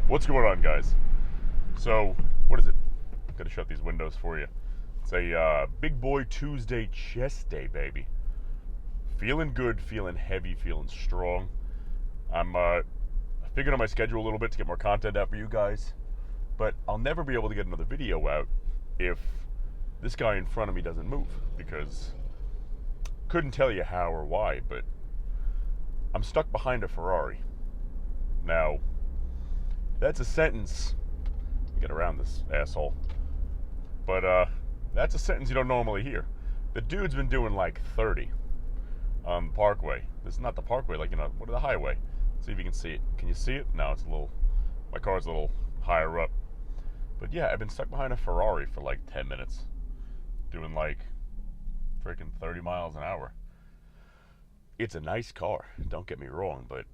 What's going on, guys? So, what is it? Gotta shut these windows for you. It's a Big Boy Tuesday chest day, baby. Feeling good, feeling heavy, feeling strong. I'm figuring out my schedule a little bit to get more content out for you guys, but I'll never be able to get another video out if this guy in front of me doesn't move, because couldn't tell you how or why, but I'm stuck behind a Ferrari. Now, that's a sentence. Get around this asshole. But that's a sentence you don't normally hear. The dude's been doing like 30 on the Parkway. This is not the Parkway, like, what the highway? See if you can see it. Can you see it? No, it's a little, my car's a little higher up. But yeah, I've been stuck behind a Ferrari for like 10 minutes. Doing like freaking 30 miles an hour. It's a nice car, don't get me wrong, but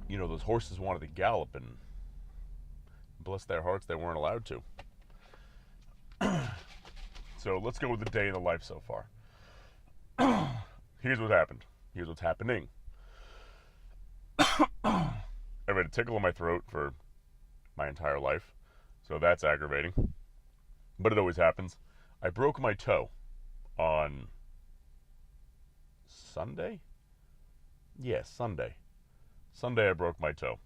those horses wanted to gallop, and bless their hearts, they weren't allowed to. So let's go with the day in the life so far. Here's what happened. Here's what's happening. I've had a tickle in my throat for my entire life, so that's aggravating. But it always happens. I broke my toe on Sunday? Yeah, Sunday. Sunday I broke my toe.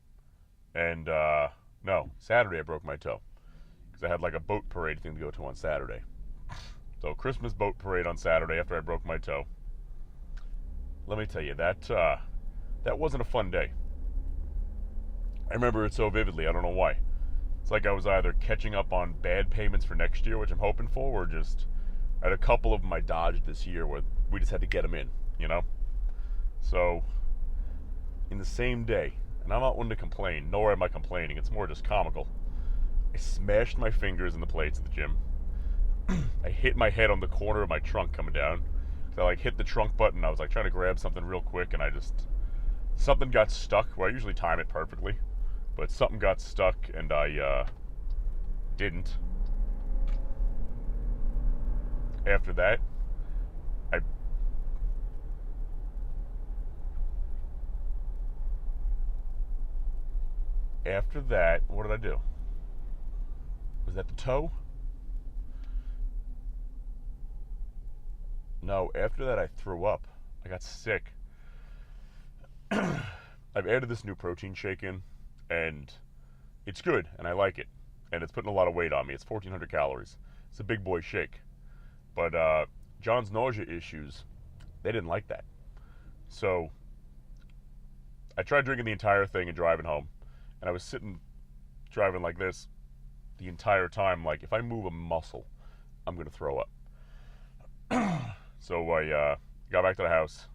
And, no, Saturday I broke my toe. Because I had like a boat parade thing to go to on Saturday. So Christmas boat parade on Saturday after I broke my toe. Let me tell you, that wasn't a fun day. I remember it so vividly, I don't know why. It's like I was either catching up on bad payments for next year, which I'm hoping for, or just I had a couple of them I dodged this year where we just had to get them in, So, in the same day, and I'm not one to complain, nor am I complaining, it's more just comical. I smashed my fingers in the plates at the gym. I hit my head on the corner of my trunk coming down. So I hit the trunk button, I was trying to grab something real quick, and something got stuck, where I usually time it perfectly, but something got stuck, and I didn't. After that, what did I do? Was that the toe? No, after that I threw up. I got sick. I've added this new protein shake in, and it's good, and I like it. And it's putting a lot of weight on me. It's 1,400 calories. It's a big boy shake. But John's nausea issues, they didn't like that. So I tried drinking the entire thing and driving home. And I was driving like this the entire time. Like, if I move a muscle, I'm going to throw up. So I got back to the house.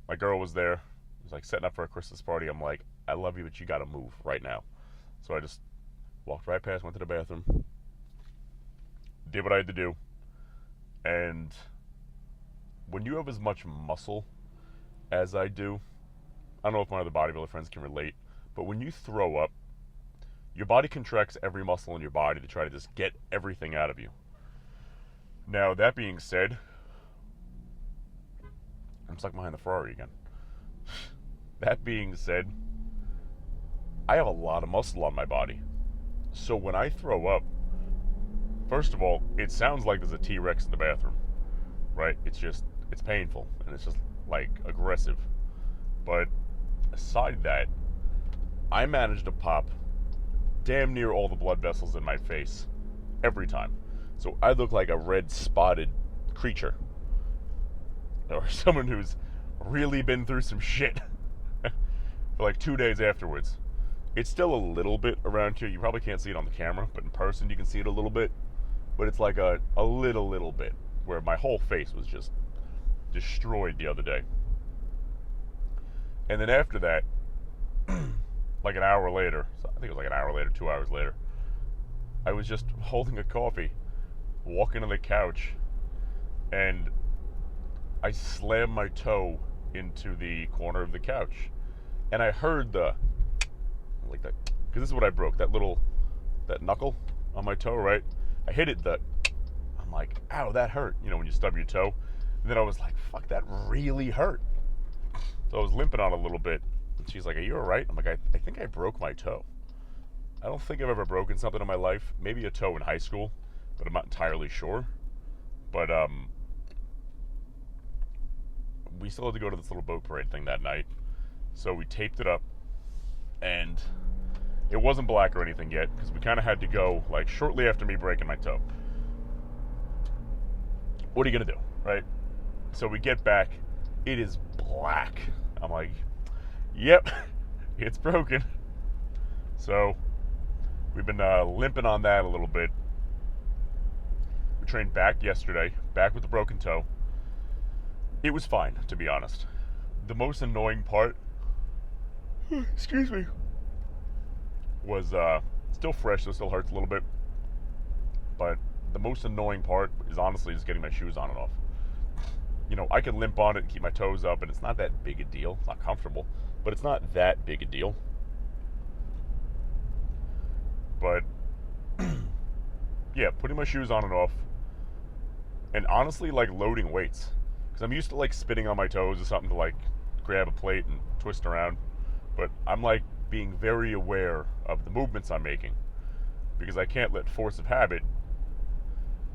My girl was there. It was setting up for a Christmas party. I'm like, I love you, but you got to move right now. So I just walked right past, went to the bathroom, did what I had to do. And when you have as much muscle as I do, I don't know if my other bodybuilder friends can relate, but when you throw up, your body contracts every muscle in your body to try to just get everything out of you. Now, that being said, I'm stuck behind the Ferrari again. That being said, I have a lot of muscle on my body. So when I throw up, first of all, it sounds like there's a T-Rex in the bathroom, right? It's painful, and it's just, aggressive. But aside that, I managed to pop damn near all the blood vessels in my face every time. So I look like a red spotted creature, or someone who's really been through some shit for 2 days afterwards. It's still a little bit around here. You probably can't see it on the camera, but in person you can see it a little bit. But it's like a little bit, where my whole face was just destroyed the other day. And then after that, an hour later, so I think it was an hour later, 2 hours later, I was just holding a coffee, walking to the couch, and I slammed my toe into the corner of the couch. And I heard because this is what I broke, that knuckle on my toe, right? I hit it, I'm like, ow, that hurt, when you stub your toe. And then I was like, fuck, that really hurt. So I was limping on a little bit. And she's like, are you all right? I'm like, I think I broke my toe. I don't think I've ever broken something in my life. Maybe a toe in high school, but I'm not entirely sure. But we still had to go to this little boat parade thing that night. So we taped it up, and it wasn't black or anything yet, because we kind of had to go like shortly after me breaking my toe. What are you gonna do, right? So we get back, it is black. I'm like, yep, it's broken. So we've been limping on that a little bit. We trained back yesterday, back with the broken toe. It was fine, to be honest. The most annoying part, excuse me, was still fresh, so it still hurts a little bit. But the most annoying part is honestly just getting my shoes on and off. You know, I can limp on it and keep my toes up, and it's not that big a deal. It's not comfortable, but it's not that big a deal. But yeah, putting my shoes on and off, and honestly, like loading weights, because I'm used to like spinning on my toes or something to like grab a plate and twist around, but I'm like being very aware of the movements I'm making, because I can't let force of habit,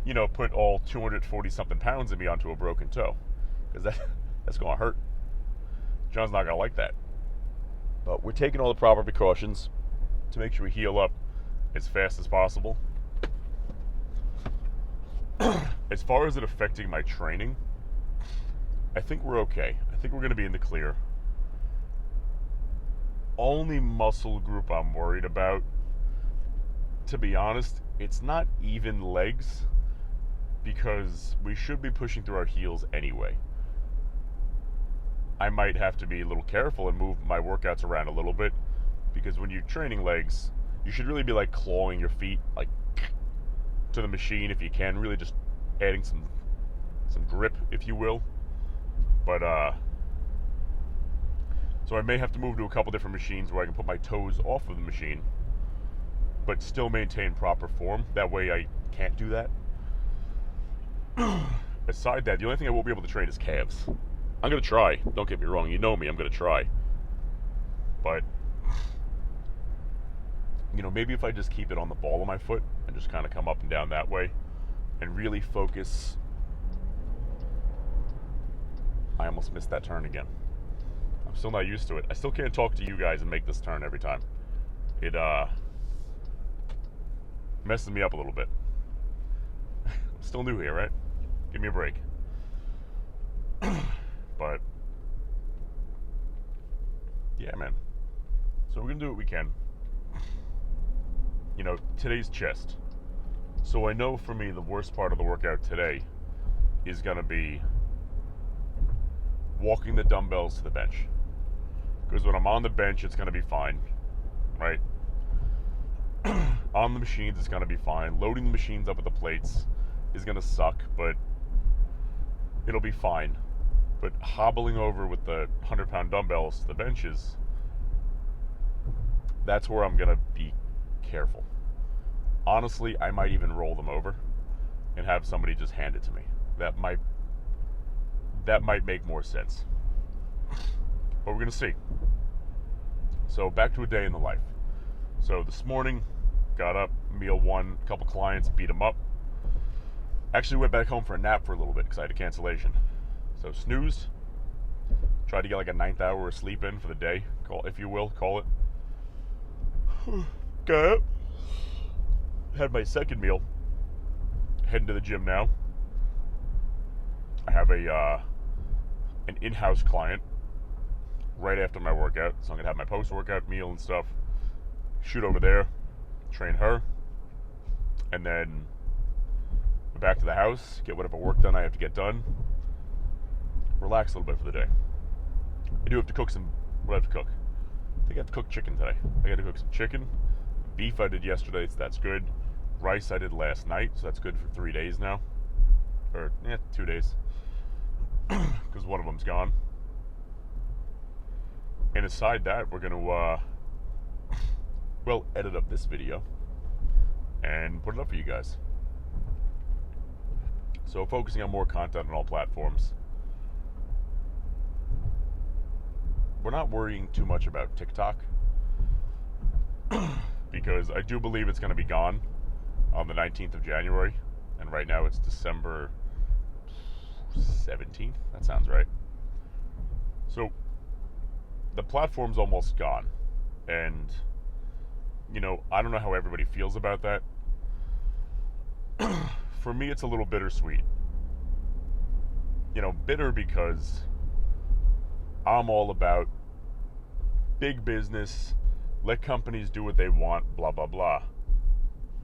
you know, put all 240 something pounds of me onto a broken toe, because that's gonna hurt. John's not gonna like that. But we're taking all the proper precautions to make sure we heal up as fast as possible. As far as it affecting my training, I think we're okay. I think we're going to be in the clear. Only muscle group I'm worried about, to be honest, it's not even legs, because we should be pushing through our heels anyway. I might have to be a little careful and move my workouts around a little bit, because when you're training legs, you should really be like clawing your feet like to the machine if you can, really just adding some grip, if you will. But so I may have to move to a couple different machines where I can put my toes off of the machine but still maintain proper form. That way I can't do that. Aside that, the only thing I won't be able to train is calves. I'm gonna try, don't get me wrong, you know me, I'm gonna try. But you know, maybe if I just keep it on the ball of my foot and just kind of come up and down that way and really focus. I almost missed that turn again. I'm still not used to it. I still can't talk to you guys and make this turn every time. It messes me up a little bit. I'm still new here, right? Give me a break. But yeah, man. So we're gonna do what we can. You know, today's chest. So I know for me the worst part of the workout today is gonna be walking the dumbbells to the bench. Because when I'm on the bench, it's gonna be fine, right? On the machines, it's gonna be fine. Loading the machines up with the plates is gonna suck, but it'll be fine. But hobbling over with the 100-pound dumbbells to the benches, that's where I'm gonna be careful. Honestly, I might even roll them over and have somebody just hand it to me. That might make more sense. But we're gonna see. So back to a day in the life. So this morning, got up, meal one, a couple clients, beat them up. Actually went back home for a nap for a little bit because I had a cancellation. So snoozed. Tried to get like a 9th hour of sleep in for the day, if you will, call it. Got up. Had my second meal. Heading to the gym now. I have an in-house client right after my workout, so I'm gonna have my post-workout meal and stuff. Shoot over there, train her, and then back to the house, get whatever work done I have to get done. Relax a little bit for the day. I do have to cook what do I have to cook? I think I have to cook chicken today. I got to cook some chicken. Beef I did yesterday, so that's good. Rice I did last night, so that's good for 3 days now. Or, 2 days. Because one of them's gone. And aside that, we're going to, edit up this video and put it up for you guys. So focusing on more content on all platforms. We're not worrying too much about TikTok. because I do believe it's going to be gone on the 19th of January, and right now it's December 17th. That sounds right. So the platform's almost gone, and I don't know how everybody feels about that. For me, it's a little bittersweet. Bitter because I'm all about big business, let companies do what they want, blah, blah, blah.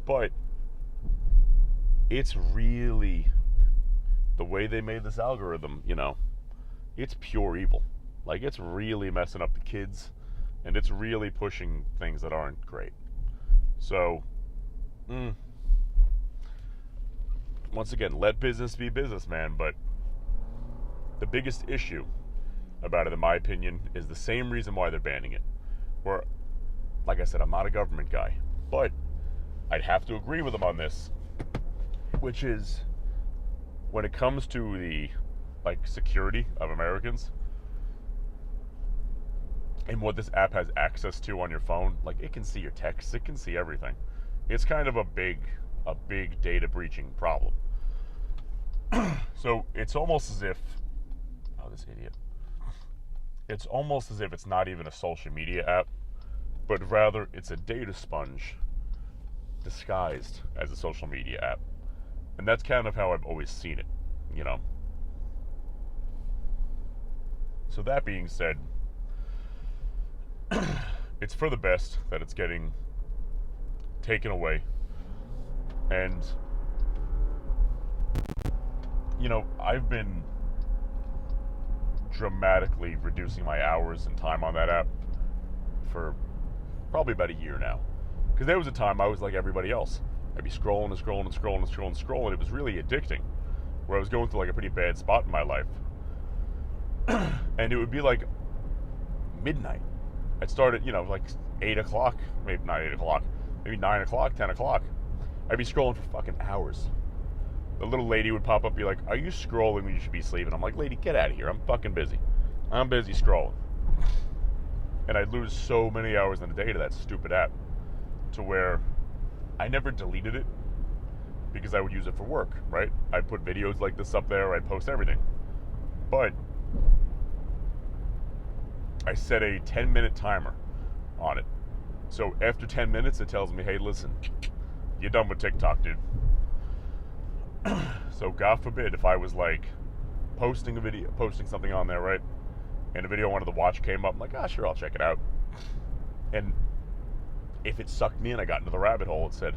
But it's really, the way they made this algorithm, it's pure evil. Like, it's really messing up the kids, and it's really pushing things that aren't great. So, once again, let business be business, man. But the biggest issue about it, in my opinion, is the same reason why they're banning it. Where, like I said, I'm not a government guy, but I'd have to agree with them on this, which is, when it comes to the security of Americans and what this app has access to on your phone, it can see your texts, it can see everything. It's kind of a big data breaching problem. So it's almost as if, oh, this idiot. It's almost as if it's not even a social media app, but rather it's a data sponge disguised as a social media app. And that's kind of how I've always seen it, So that being said, it's for the best that it's getting taken away. And, I've been dramatically reducing my hours and time on that app for probably about a year now. Because there was a time I was like everybody else. I'd be scrolling and scrolling and scrolling and scrolling and scrolling. It was really addicting, where I was going through a pretty bad spot in my life. And it would be midnight. I'd start at, 8 o'clock, maybe not 8 o'clock, maybe 9 o'clock, 10 o'clock. I'd be scrolling for fucking hours. The little lady would pop up and be like, "Are you scrolling when you should be sleeping?" I'm like, "Lady, get out of here. I'm fucking busy. I'm busy scrolling." And I'd lose so many hours in a day to that stupid app, to where I never deleted it, because I would use it for work, right? I'd put videos like this up there, I'd post everything. But I set a 10-minute timer on it. So after 10 minutes, it tells me, "Hey, listen, you're done with TikTok, dude." So God forbid if I was posting something on there, right? And a video I wanted to watch came up, I'm like, "Ah, sure, I'll check it out." And if it sucked me in, I got into the rabbit hole, it said,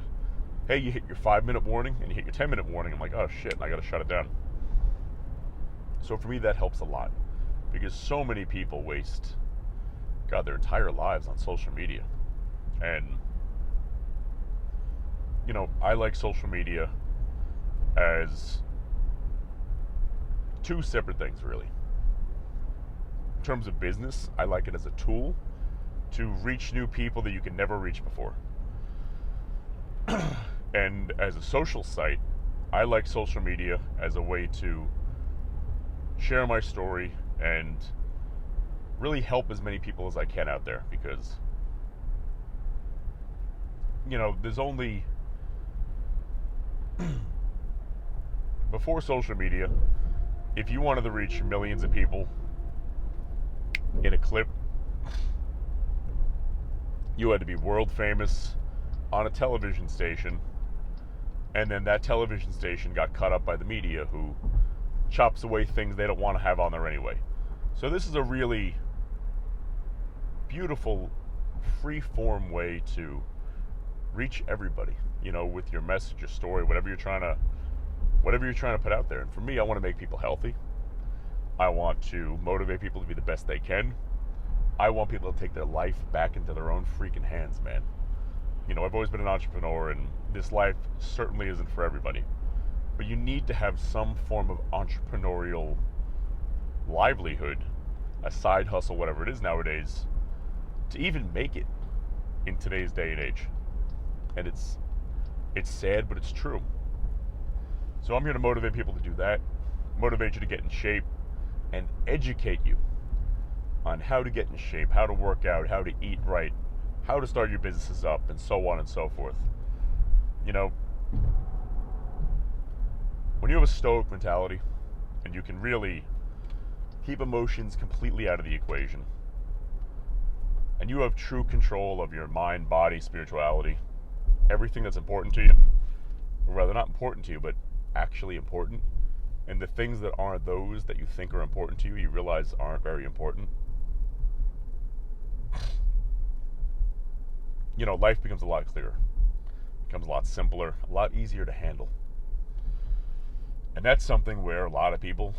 "Hey, you hit your 5-minute warning and you hit your 10-minute warning." I'm like, "Oh shit, I gotta shut it down." So for me, that helps a lot, because so many people waste, their entire lives on social media. And, I like social media as two separate things, really. In terms of business, I like it as a tool to reach new people that you can never reach before. And as a social site, I like social media as a way to share my story and really help as many people as I can out there, because there's only before social media, if you wanted to reach millions of people in a clip, you had to be world famous on a television station, and then that television station got cut up by the media, who chops away things they don't want to have on there anyway. So this is a really beautiful, free-form way to reach everybody, with your message, your story, whatever you're trying to put out there. And for me, I want to make people healthy. I want to motivate people to be the best they can. I want people to take their life back into their own freaking hands, man. I've always been an entrepreneur, and this life certainly isn't for everybody. But you need to have some form of entrepreneurial livelihood, a side hustle, whatever it is nowadays, to even make it in today's day and age. And it's sad, but it's true. So I'm here to motivate people to do that, motivate you to get in shape, and educate you on how to get in shape, how to work out, how to eat right, how to start your businesses up, and so on and so forth. You know, when you have a stoic mentality and you can really keep emotions completely out of the equation, and you have true control of your mind, body, spirituality, everything that's important to you, or rather not important to you, but actually important, and the things that aren't those that you think are important to you, you realize aren't very important, you know, life becomes a lot clearer, becomes a lot simpler, a lot easier to handle. And that's something where a lot of people,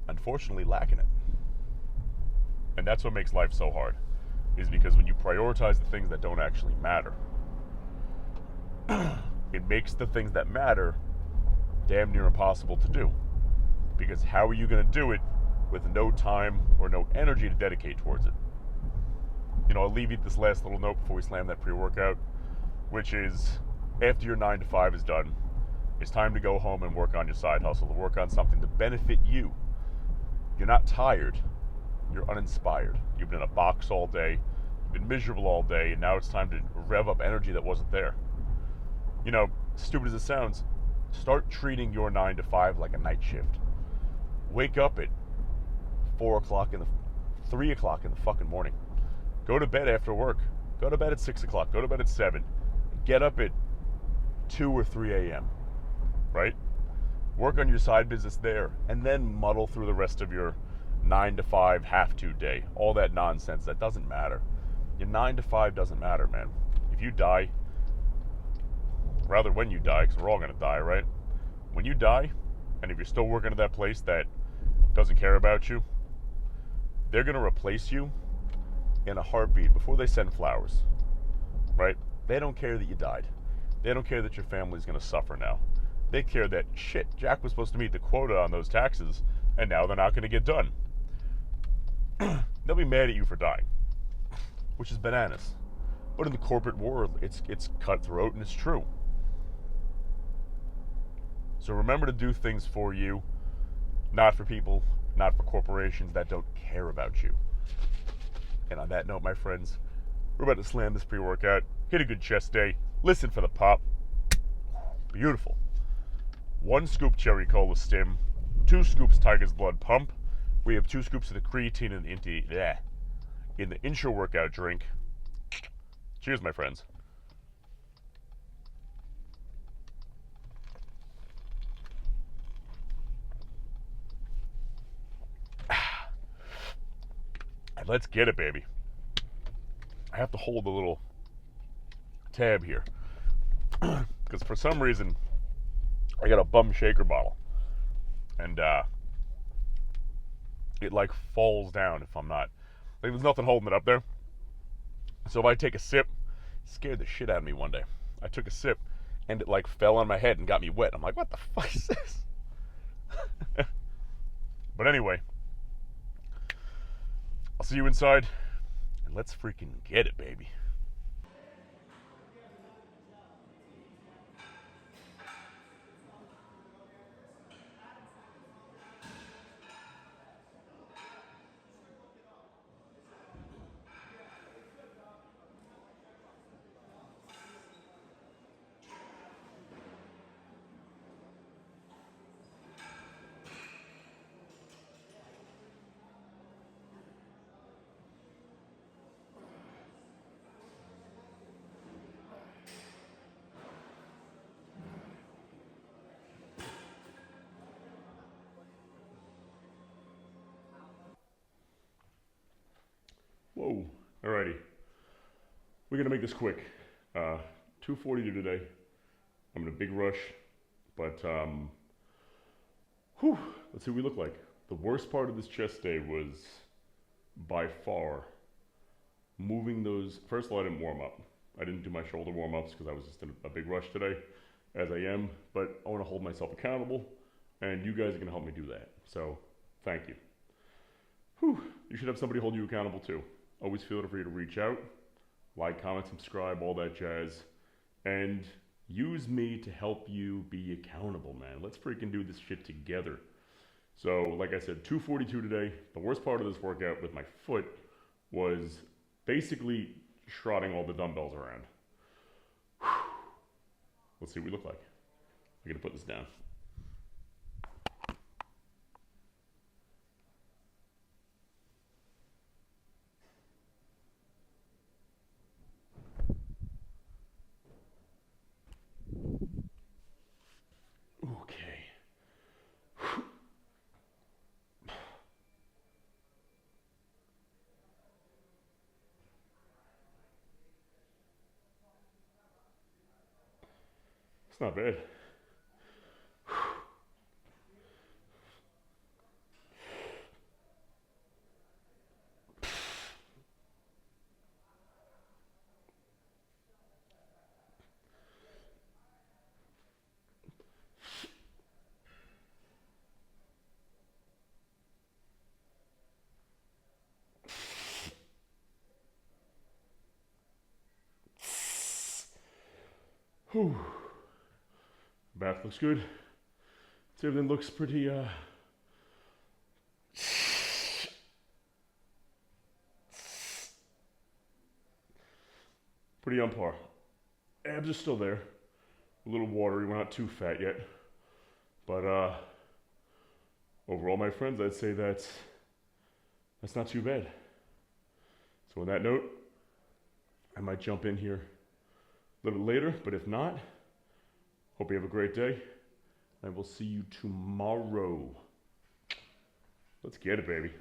unfortunately, lack in it. And that's what makes life so hard, is because when you prioritize the things that don't actually matter, it makes the things that matter damn near impossible to do. Because how are you going to do it with no time or no energy to dedicate towards it? You know, I'll leave you this last little note before we slam that pre-workout, which is, after your 9 to 5 is done, it's time to go home and work on your side hustle, to work on something to benefit you. You're not tired, you're uninspired. You've been in a box all day, you've been miserable all day, and now it's time to rev up energy that wasn't there. You know, stupid as it sounds, start treating your 9 to 5 like a night shift. Wake up at 4 o'clock 3 o'clock in the fucking morning. Go to bed after work. Go to bed at 6 o'clock. Go to bed at 7. Get up at 2 or 3 a.m., right? Work on your side business there, and then muddle through the rest of your 9 to 5 have to day. All that nonsense, that doesn't matter. Your 9 to 5 doesn't matter, man. If you die, rather when you die, because we're all going to die, right? When you die, and if you're still working at that place that doesn't care about you, they're going to replace you in a heartbeat before they send flowers, right? They don't care that you died. They don't care that your family's going to suffer now. They care that, shit, Jack was supposed to meet the quota on those taxes, and now they're not going to get done. They'll be mad at you for dying, which is bananas. But in the corporate world, it's cutthroat, and it's true. So remember to do things for you, not for people, not for corporations that don't care about you. And on that note, my friends, we're about to slam this pre-workout, hit a good chest day, listen for the pop. Beautiful. 1 scoop cherry cola stim, 2 scoops Tiger's Blood pump. We have 2 scoops of the creatine in the intro workout drink. Cheers, my friends. And let's get it, baby. I have to hold a little tab here because for some reason I got a bum shaker bottle, and it like falls down if I'm not. Like, there's nothing holding it up there. So if I take a sip, it scared the shit out of me one day. I took a sip and it like fell on my head and got me wet. I'm like, what the fuck is this? But anyway, I'll see you inside, and let's freaking get it, baby. Whoa, alrighty. We're gonna make this quick. 2:42 today. I'm in a big rush, but let's see what we look like. The worst part of this chest day was by far moving those. First of all, I didn't warm up. I didn't do my shoulder warm ups because I was just in a big rush today, as I am. But I want to hold myself accountable, and you guys are gonna help me do that. So, thank you. You should have somebody hold you accountable too. Always feel free to reach out, like, comment, subscribe, all that jazz, and use me to help you be accountable, man. Let's freaking do this shit together. So, like I said, 2:42 today. The worst part of this workout with my foot was basically trotting all the dumbbells around. Let's see what we look like. I'm gonna put this down. Okay. It's not bad. Whew. Bath looks good. So everything looks pretty pretty on par. Abs are still there. A little watery, we're not too fat yet. But overall, my friends, I'd say that's not too bad. So on that note, I might jump in here a little bit later, but if not, hope you have a great day. I will see you tomorrow. Let's get it, baby.